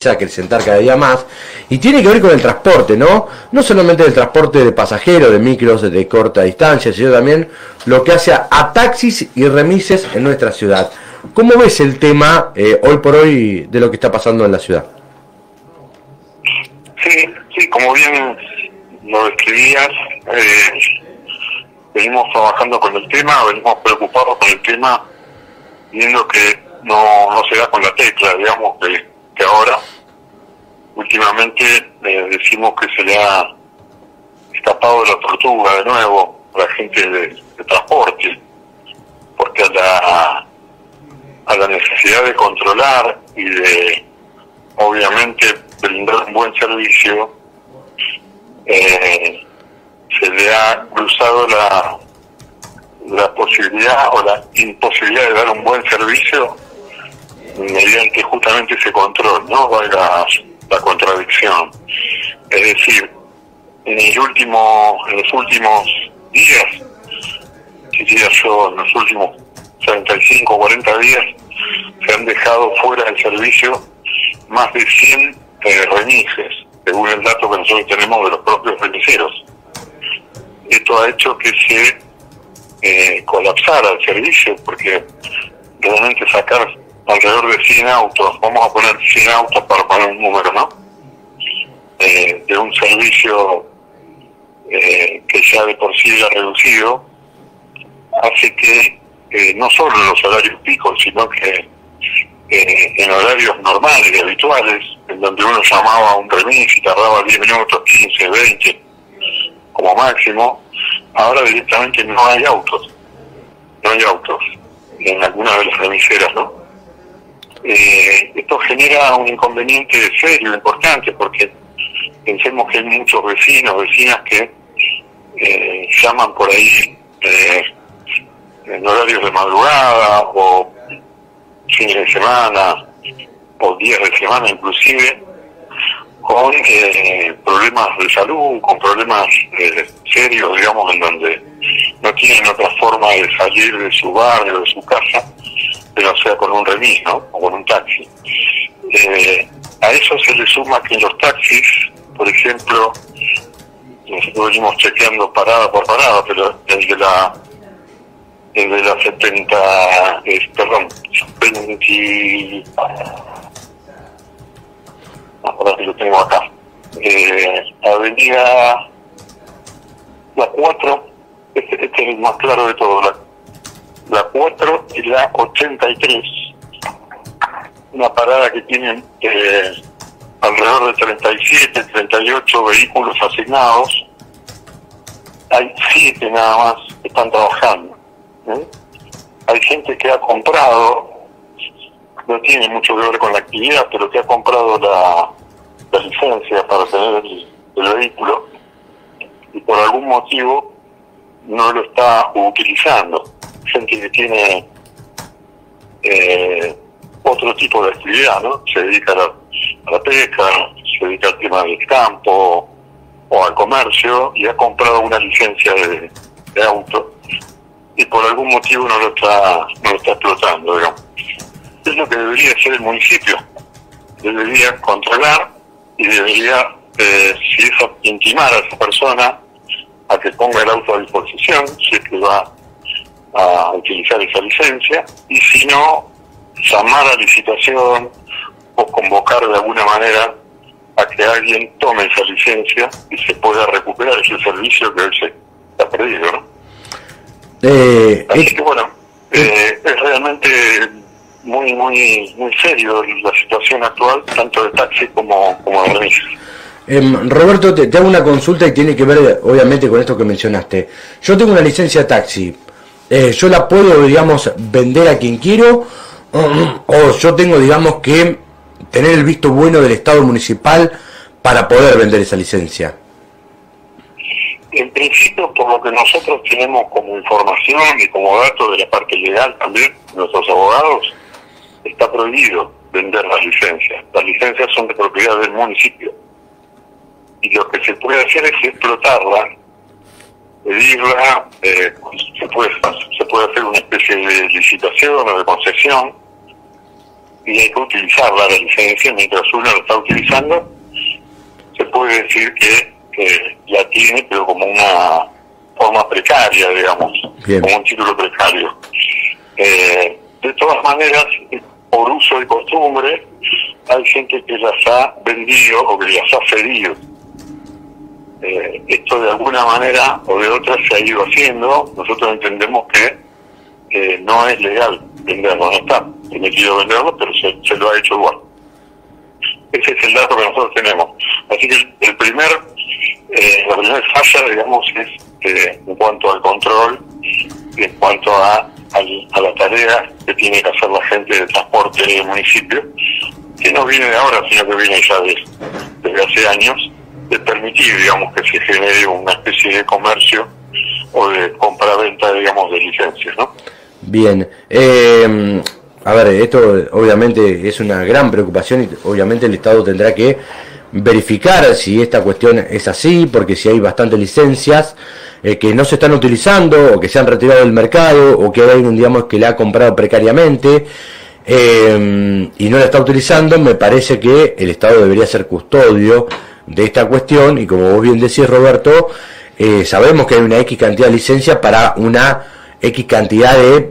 a acrecentar cada día más, y tiene que ver con el transporte, ¿no? No solamente el transporte de pasajeros, de micros de corta distancia, sino también lo que hace a taxis y remises en nuestra ciudad. ¿Cómo ves el tema hoy por hoy de lo que está pasando en la ciudad? Sí, como bien lo describías, venimos trabajando con el tema, venimos preocupados con el tema, viendo que no se da con la tecla, digamos, que ahora últimamente decimos que se le ha escapado de la tortuga de nuevo a la gente de transporte, porque a la necesidad de controlar y de obviamente brindar un buen servicio, se le ha cruzado la posibilidad o la imposibilidad de dar un buen servicio mediante justamente ese control, ¿no? Valga la contradicción. Es decir, en los últimos días, diría yo, en los últimos 35 o 40 días, se han dejado fuera del servicio más de 100 remises, según el dato que nosotros tenemos de los propios remiseros. Esto ha hecho que se colapsara el servicio, porque realmente sacar alrededor de 100 autos, vamos a poner 100 autos para poner un número, ¿no? De un servicio que ya de por sí era reducido, hace que no solo en los horarios picos, sino que en horarios normales y habituales, en donde uno llamaba a un remis y tardaba 10 minutos, 15, 20, como máximo, ahora directamente no hay autos en algunas de las remiseras, ¿no? Esto genera un inconveniente serio, importante, porque pensemos que hay muchos vecinas que llaman por ahí en horarios de madrugada o fines de semana o días de semana inclusive, con problemas de salud, con problemas serios, digamos, en donde no tienen otra forma de salir de su barrio, de su casa, que no sea con un remis, ¿no? O con un taxi. A eso se le suma que en los taxis, por ejemplo, nosotros venimos chequeando parada por parada, pero el de la 20, ahora que lo tengo acá, avenida la 4, este es el más claro de todo, la 4 y la 83, una parada que tienen alrededor de 37, 38 vehículos asignados. Hay 7 nada más que están trabajando. Hay gente que ha comprado, no tiene mucho que ver con la actividad, pero que ha comprado la licencia para tener el vehículo y por algún motivo no lo está utilizando. Gente que tiene otro tipo de actividad, ¿no? Se dedica a la pesca, se dedica al tema del campo o al comercio y ha comprado una licencia de auto y por algún motivo no lo está explotando, digamos. Es lo que debería hacer el municipio. Debería controlar y debería intimar a esa persona a que ponga el auto a disposición, si es que va a utilizar esa licencia, y si no, llamar a licitación o convocar de alguna manera a que alguien tome esa licencia y se pueda recuperar ese servicio que hoy se ha perdido, ¿no? Así que bueno, es realmente muy serio la situación actual, tanto de taxi como de remis. Roberto, te hago una consulta y tiene que ver obviamente con esto que mencionaste. Yo tengo una licencia taxi, ¿yo la puedo, digamos, vender a quien quiero o yo tengo, digamos, que tener el visto bueno del Estado municipal para poder vender esa licencia? En principio, por lo que nosotros tenemos como información y como dato de la parte legal también, nuestros abogados, está prohibido vender las licencias. Las licencias son de propiedad del municipio. Y lo que se puede hacer es explotarla, pedirla, se puede hacer una especie de licitación o de concesión, y hay que utilizarla, la licencia, mientras uno lo está utilizando, se puede decir que la tiene, pero como una forma precaria, digamos, Bien. como un título precario. De todas maneras, por uso y costumbre, hay gente que las ha vendido o que las ha cedido. Esto de alguna manera o de otra se ha ido haciendo. Nosotros entendemos que no es legal venderlo, no está permitido venderlo, pero se lo ha hecho igual. Ese es el dato que nosotros tenemos. Así que la primera falla, digamos, es en cuanto al control, en cuanto a la tarea que tiene que hacer la gente de transporte del municipio, que no viene de ahora, sino que viene ya desde hace años, de permitir, digamos, que se genere una especie de comercio o de compra-venta, digamos, de licencias, ¿no? Bien. A ver, esto obviamente es una gran preocupación y obviamente el Estado tendrá que verificar si esta cuestión es así, porque si hay bastantes licencias que no se están utilizando o que se han retirado del mercado o que hay un, digamos, que la ha comprado precariamente y no la está utilizando, me parece que el Estado debería ser custodio de esta cuestión y, como vos bien decís, Roberto, sabemos que hay una X cantidad de licencias para una X cantidad de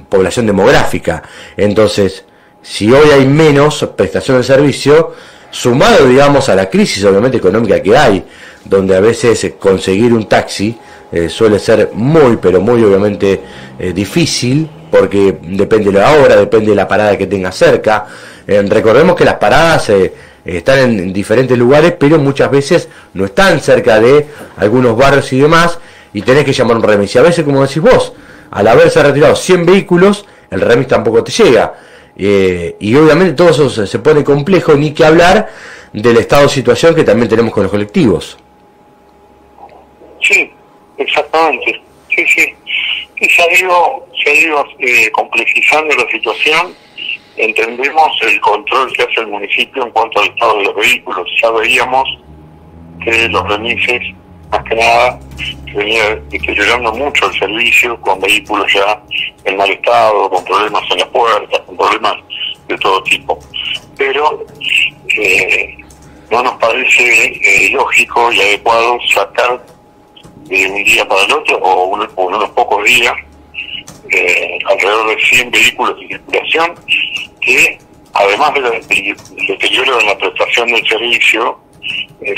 población demográfica. Entonces, si hoy hay menos prestación de servicio, sumado, digamos, a la crisis obviamente económica que hay, donde a veces conseguir un taxi suele ser muy, pero muy obviamente difícil, porque depende de la hora, depende de la parada que tenga cerca. Recordemos que las paradas están en diferentes lugares, pero muchas veces no están cerca de algunos barrios y demás, y tenés que llamar a un remis. Y a veces, como decís vos, al haberse retirado 100 vehículos, el remis tampoco te llega. Y obviamente todo eso se pone complejo, ni que hablar del estado de situación que también tenemos con los colectivos. Sí, exactamente. Sí. Y se ha ido complejizando la situación. Entendemos el control que hace el municipio en cuanto al estado de los vehículos. Ya veíamos que los remises, más que nada, venía deteriorando mucho el servicio, con vehículos ya en mal estado, con problemas en las puertas, con problemas de todo tipo. Pero no nos parece lógico y adecuado sacar de un día para el otro o unos pocos días alrededor de 100 vehículos de circulación que, además del deterioro en la prestación del servicio,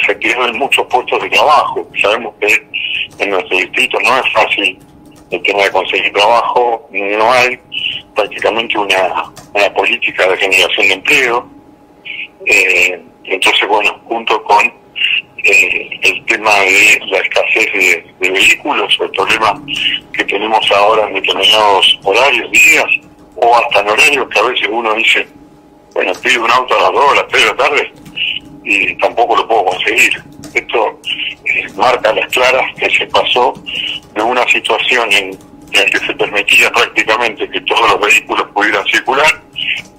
se pierden muchos puestos de trabajo. Sabemos que en nuestro distrito no es fácil el tema de conseguir trabajo, no hay prácticamente una política de generación de empleo. Entonces, bueno, junto con el tema de la escasez de vehículos, o el problema que tenemos ahora en determinados horarios, días, o hasta en horarios que a veces uno dice, bueno, pido un auto a las 2 o a las 3 de la tarde y tampoco lo puedo conseguir. Esto marca a las claras que se pasó de una situación en la que se permitía prácticamente que todos los vehículos pudieran circular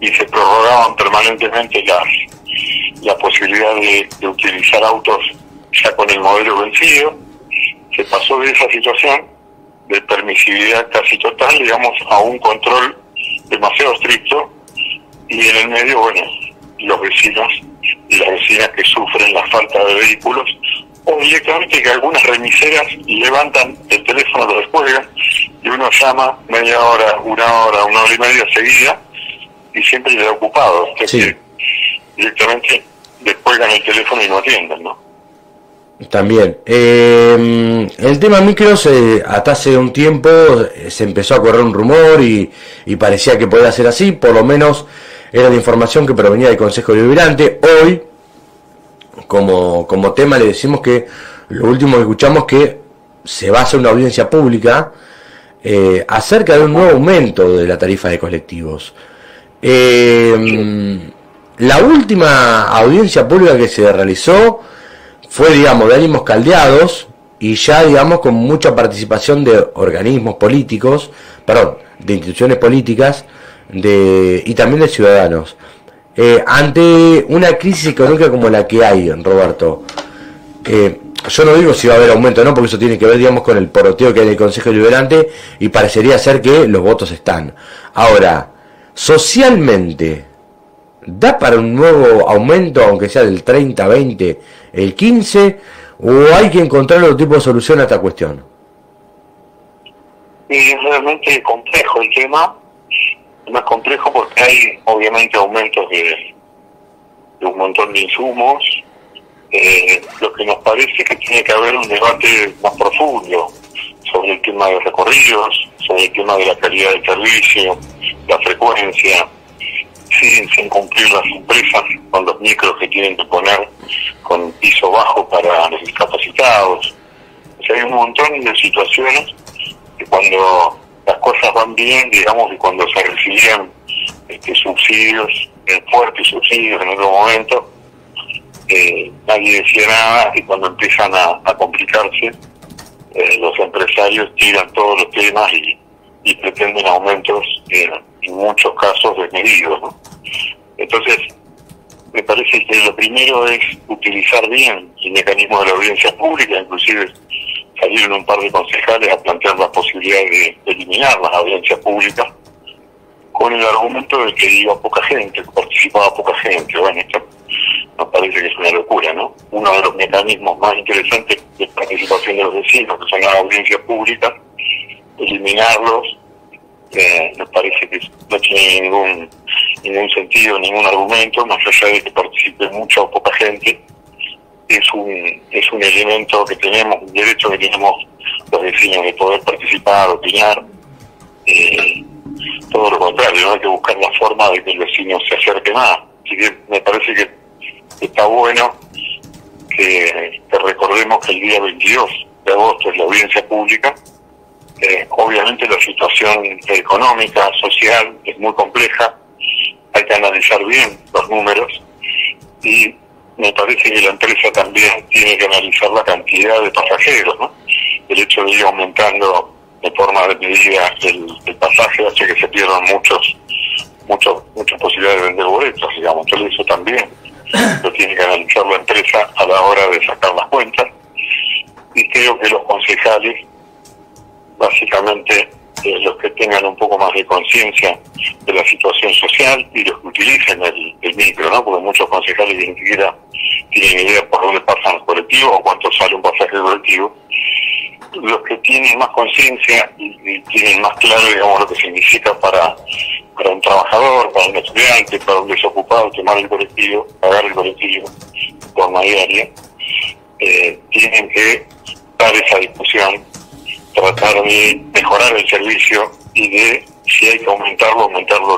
y se prorrogaban permanentemente la posibilidad de utilizar autos ya con el modelo vencido. Se pasó de esa situación de permisividad casi total, digamos, a un control demasiado estricto, y en el medio, bueno, los vecinos y las vecinas que sufren la falta de vehículos, o directamente que algunas remiseras levantan el teléfono, lo descuelgan y uno llama media hora, una hora y media seguida y siempre le da ocupado. Es decir, directamente descuelgan el teléfono y no atienden, ¿no? También. El tema micros, hasta hace un tiempo se empezó a correr un rumor y parecía que podía ser así, por lo menos era la información que provenía del Consejo Deliberante. Hoy, como tema, le decimos que lo último que escuchamos que se va a hacer una audiencia pública acerca de un nuevo aumento de la tarifa de colectivos. La última audiencia pública que se realizó fue, digamos, de ánimos caldeados y ya, digamos, con mucha participación de organismos políticos, de instituciones políticas y también de ciudadanos. Ante una crisis económica como la que hay, Roberto, yo no digo si va a haber aumento o no, porque eso tiene que ver, digamos, con el poroteo que hay en el Consejo Deliberante y parecería ser que los votos están. Ahora, socialmente, ¿Da para un nuevo aumento, aunque sea del 30, 20, el 15? ¿O hay que encontrar otro tipo de solución a esta cuestión? Y es realmente complejo el tema, es más complejo porque hay obviamente aumentos de un montón de insumos. Lo que nos parece que tiene que haber un debate más profundo sobre el tema de recorridos, sobre el tema de la calidad del servicio, la frecuencia, sin cumplir las empresas con los micros que tienen que poner con piso bajo para los discapacitados. O sea, hay un montón de situaciones que cuando las cosas van bien, digamos que cuando se recibían subsidios, fuertes subsidios en otro momento, nadie decía nada, y cuando empiezan a complicarse, los empresarios tiran todos los temas y pretenden aumentos en muchos casos desmedidos, ¿no? Entonces, me parece que lo primero es utilizar bien el mecanismo de la audiencia pública. Inclusive salieron un par de concejales a plantear la posibilidad de eliminar las audiencias públicas con el argumento de que iba poca gente, que participaba poca gente. Bueno, esto nos parece que es una locura, ¿no? Uno de los mecanismos más interesantes de participación de los vecinos, que son las audiencias públicas, eliminarlos, me parece que no tiene ningún sentido, ningún argumento, más allá de que participe mucha o poca gente. Es un elemento que tenemos, un derecho que tenemos los vecinos de poder participar, opinar. Todo lo contrario, ¿no? Hay que buscar la forma de que el vecino se acerque más. Así que me parece que está bueno que recordemos que el día 22 de agosto es la audiencia pública. Obviamente la situación económica, social, es muy compleja. Hay que analizar bien los números, y me parece que la empresa también tiene que analizar la cantidad de pasajeros, ¿no? El hecho de ir aumentando de forma desmedida el pasaje hace que se pierdan muchas posibilidades de vender boletos, digamos. Entonces eso también lo tiene que analizar la empresa a la hora de sacar las cuentas, y creo que los concejales, básicamente los que tengan un poco más de conciencia de la situación social y los que utilicen el micro, ¿no? Porque muchos concejales ni siquiera tienen idea por dónde pasan los colectivos o cuánto sale un pasaje colectivo. Los que tienen más conciencia y tienen más claro, digamos, lo que significa para un trabajador, para un estudiante, para un desocupado, tomar el colectivo, pagar el colectivo de forma diaria, tienen que dar esa discusión, tratar de mejorar el servicio y de, si hay que aumentarlo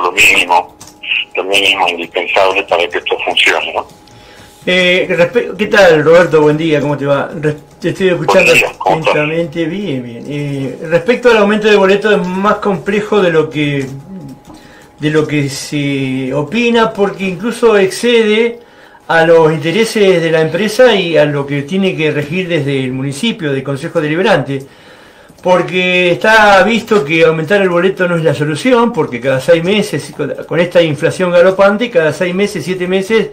lo mínimo indispensable para que esto funcione, ¿no? ¿Qué tal, Roberto? Buen día, ¿cómo te va? Te estoy escuchando atentamente. Bien. Respecto al aumento de boletos, es más complejo de lo que se opina, porque incluso excede a los intereses de la empresa y a lo que tiene que regir desde el municipio, del Consejo Deliberante. Porque está visto que aumentar el boleto no es la solución, porque cada 6 meses, con esta inflación galopante, cada 6 meses, 7 meses,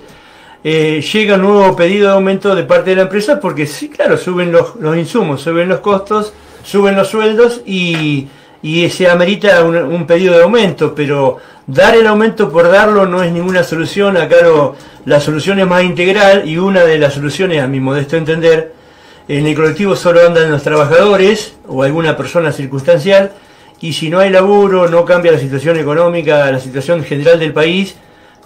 llega un nuevo pedido de aumento de parte de la empresa, porque sí, claro, suben los insumos, suben los costos, suben los sueldos y se amerita un pedido de aumento, pero dar el aumento por darlo no es ninguna solución. Acá la solución es más integral, y una de las soluciones, a mi modesto entender, en el colectivo solo andan los trabajadores o alguna persona circunstancial, y si no hay laburo, no cambia la situación económica, la situación general del país.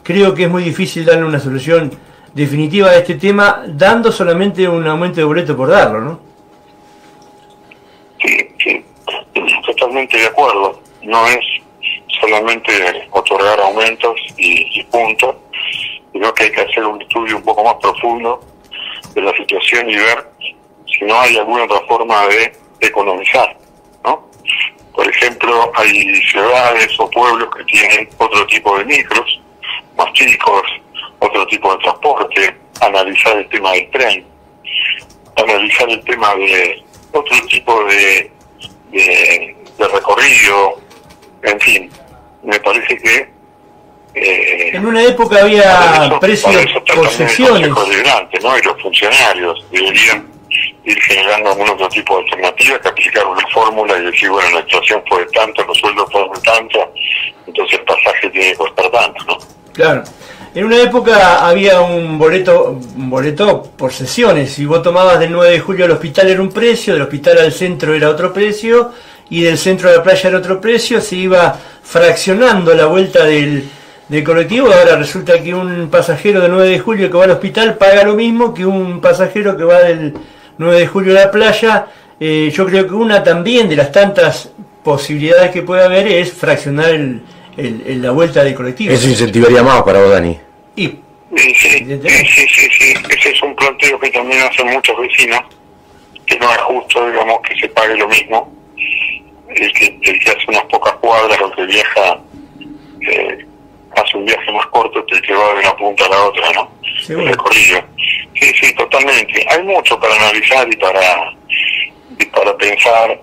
Creo que es muy difícil darle una solución definitiva a este tema, dando solamente un aumento de boleto por darlo, ¿no? Sí, totalmente de acuerdo. No es solamente otorgar aumentos y punto. Creo que hay que hacer un estudio un poco más profundo de la situación y ver si no hay alguna otra forma de economizar, ¿no? Por ejemplo, hay ciudades o pueblos que tienen otro tipo de micros, más chicos, otro tipo de transporte, analizar el tema del tren, analizar el tema de otro tipo de recorrido, en fin, me parece que en una época había precios por secciones, ¿no? Y los funcionarios deberían ir generando algún otro tipo de alternativa, que aplicar una fórmula y decir, bueno, la inflación fue de tanto, los sueldos fueron de tanto, entonces el pasaje tiene que costar tanto, ¿no? Claro. En una época había un boleto por sesiones. Si vos tomabas del 9 de julio al hospital era un precio, del hospital al centro era otro precio, y del centro a la playa era otro precio. Se iba fraccionando la vuelta del colectivo. Ahora resulta que un pasajero del 9 de julio que va al hospital paga lo mismo que un pasajero que va del 9 de julio a la playa. Yo creo que una también de las tantas posibilidades que puede haber es fraccionar la vuelta del colectivo. Eso incentivaría más para vos, Dani. Y Sí. Ese es un planteo que también hacen muchos vecinos, que no es justo, digamos, que se pague lo mismo. El que hace unas pocas cuadras o que viaja, hace un viaje más corto que el que va de una punta a la otra, ¿no? El recorrido. Sí, totalmente. Hay mucho para analizar y para pensar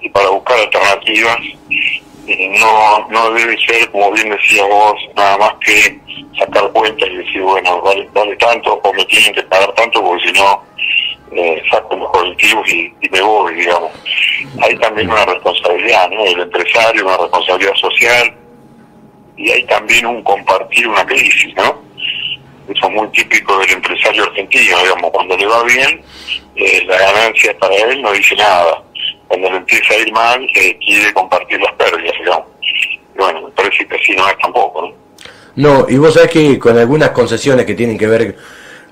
y para buscar alternativas. No debe ser, como bien decía vos, nada más que sacar cuenta y decir, bueno, vale tanto o me tienen que pagar tanto porque si no saco los colectivos y me voy, digamos. Hay también una responsabilidad, ¿no? Del empresario, una responsabilidad social, y hay también un compartir una crisis, ¿no? Eso es muy típico del empresario argentino, digamos, cuando le va bien, la ganancia para él no dice nada. Cuando le empieza a ir mal, quiere compartir las pérdidas, digamos. Y bueno, me parece que así no es tampoco, ¿no? No, y vos sabés que con algunas concesiones que tienen que ver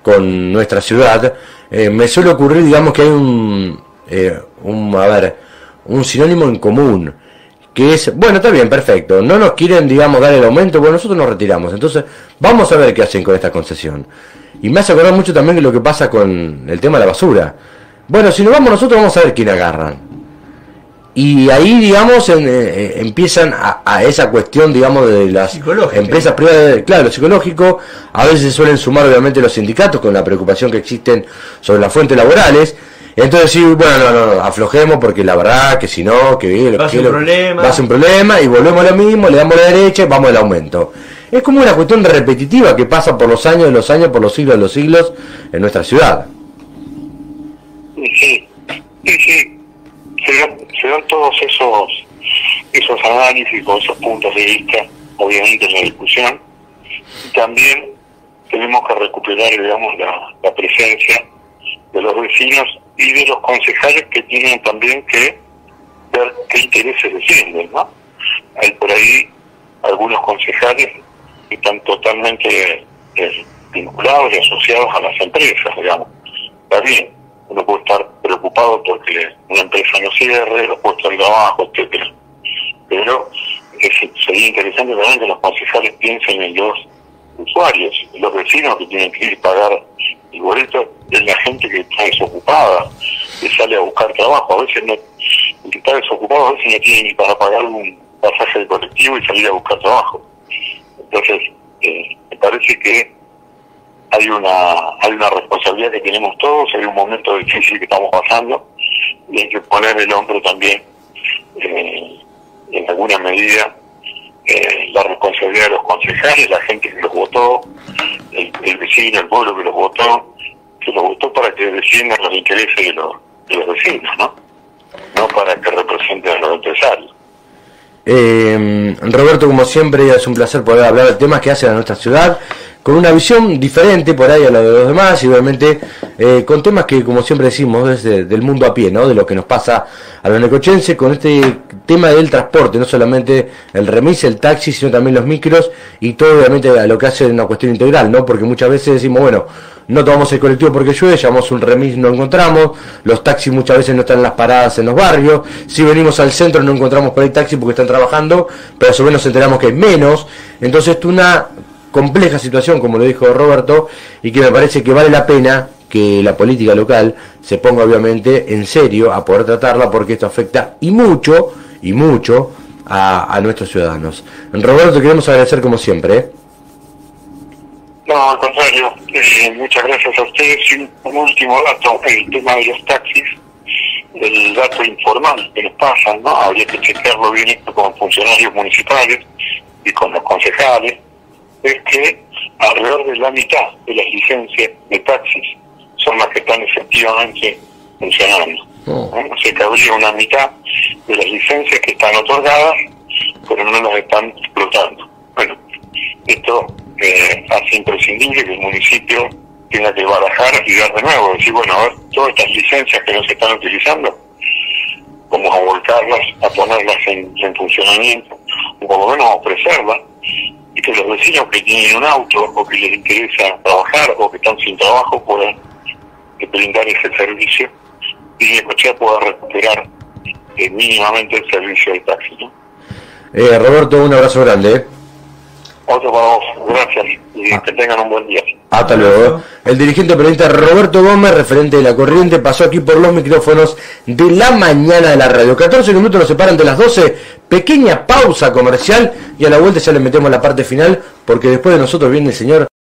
con nuestra ciudad, me suele ocurrir, digamos, que hay un sinónimo en común, que es, bueno, está bien, perfecto, no nos quieren, digamos, dar el aumento, bueno, nosotros nos retiramos, entonces vamos a ver qué hacen con esta concesión. Y me hace acordar mucho también que lo que pasa con el tema de la basura. Bueno, si nos vamos nosotros, vamos a ver quién agarran. Y ahí, digamos, empiezan a esa cuestión, digamos, de las empresas privadas, claro, lo psicológico. A veces se suelen sumar, obviamente, los sindicatos con la preocupación que existen sobre las fuentes laborales. Entonces, sí, bueno, no, aflojemos porque la verdad que si no, que va a ser un problema y volvemos a lo mismo, le damos la derecha y vamos al aumento. Es como una cuestión repetitiva que pasa por los años de los años, por los siglos de los siglos en nuestra ciudad. Sí. Se dan todos esos análisis con esos puntos de vista, obviamente, en la discusión. Y también tenemos que recuperar, digamos, la presencia de los vecinos y de los concejales, que tienen también que ver qué intereses defienden, ¿no? Hay por ahí algunos concejales que están totalmente vinculados y asociados a las empresas, digamos. Está bien, uno puede estar preocupado porque una empresa no cierre, los puestos de trabajo, etcétera. Pero sería interesante también que los concejales piensen en los usuarios, en los vecinos que tienen que ir a pagar el boleto, en la gente que está desocupada, que sale a buscar trabajo. A veces el que está desocupado a veces no tiene ni para pagar un pasaje de colectivo y salir a buscar trabajo. Entonces, me parece que hay una responsabilidad que tenemos todos, hay un momento difícil que estamos pasando y hay que poner el hombro también, en alguna medida, la responsabilidad de los concejales, la gente que los votó, el vecino, el pueblo que los votó para que defiendan los intereses de los vecinos, no para que representen a los empresarios. Roberto, como siempre, es un placer poder hablar de temas que hacen a nuestra ciudad, con una visión diferente por ahí a la de los demás, y obviamente con temas que, como siempre decimos, es del mundo a pie, ¿no? De lo que nos pasa a los necochenses con este tema del transporte, no solamente el remis, el taxi, sino también los micros, y todo obviamente a lo que hace una cuestión integral, ¿no? Porque muchas veces decimos, bueno, no tomamos el colectivo porque llueve, llamamos un remis, no encontramos, los taxis muchas veces no están en las paradas en los barrios, si venimos al centro no encontramos por ahí taxi porque están trabajando, pero a su vez nos enteramos que hay menos. Entonces, una compleja situación, como lo dijo Roberto, y que me parece que vale la pena que la política local se ponga obviamente en serio a poder tratarla, porque esto afecta y mucho a nuestros ciudadanos. Roberto, queremos agradecer como siempre. No, al contrario, muchas gracias a ustedes. Y un último dato, el tema de los taxis, el dato informal que nos pasan, ¿no? Habría que chequearlo bien esto con funcionarios municipales y con los concejales, es que alrededor de la mitad de las licencias de taxis son las que están efectivamente funcionando. O sea que habría una mitad de las licencias que están otorgadas, pero no las están explotando. Bueno, esto hace imprescindible que el municipio tenga que barajar y dar de nuevo, decir, bueno, a ver, todas estas licencias que no se están utilizando, vamos a volcarlas, a ponerlas en funcionamiento, o por lo menos a ofrecerlas, y que los vecinos que tienen un auto o que les interesa trabajar o que están sin trabajo puedan brindar ese servicio y Necochea pueda recuperar mínimamente el servicio del taxi, ¿no? Roberto, un abrazo grande. Otro para vos, gracias y que tengan un buen día. Hasta luego. El dirigente periodista Roberto Gómez, referente de La Corriente, pasó aquí por los micrófonos de la mañana de la radio. 14 minutos nos separan de las 12, pequeña pausa comercial y a la vuelta ya le metemos la parte final porque después de nosotros viene el señor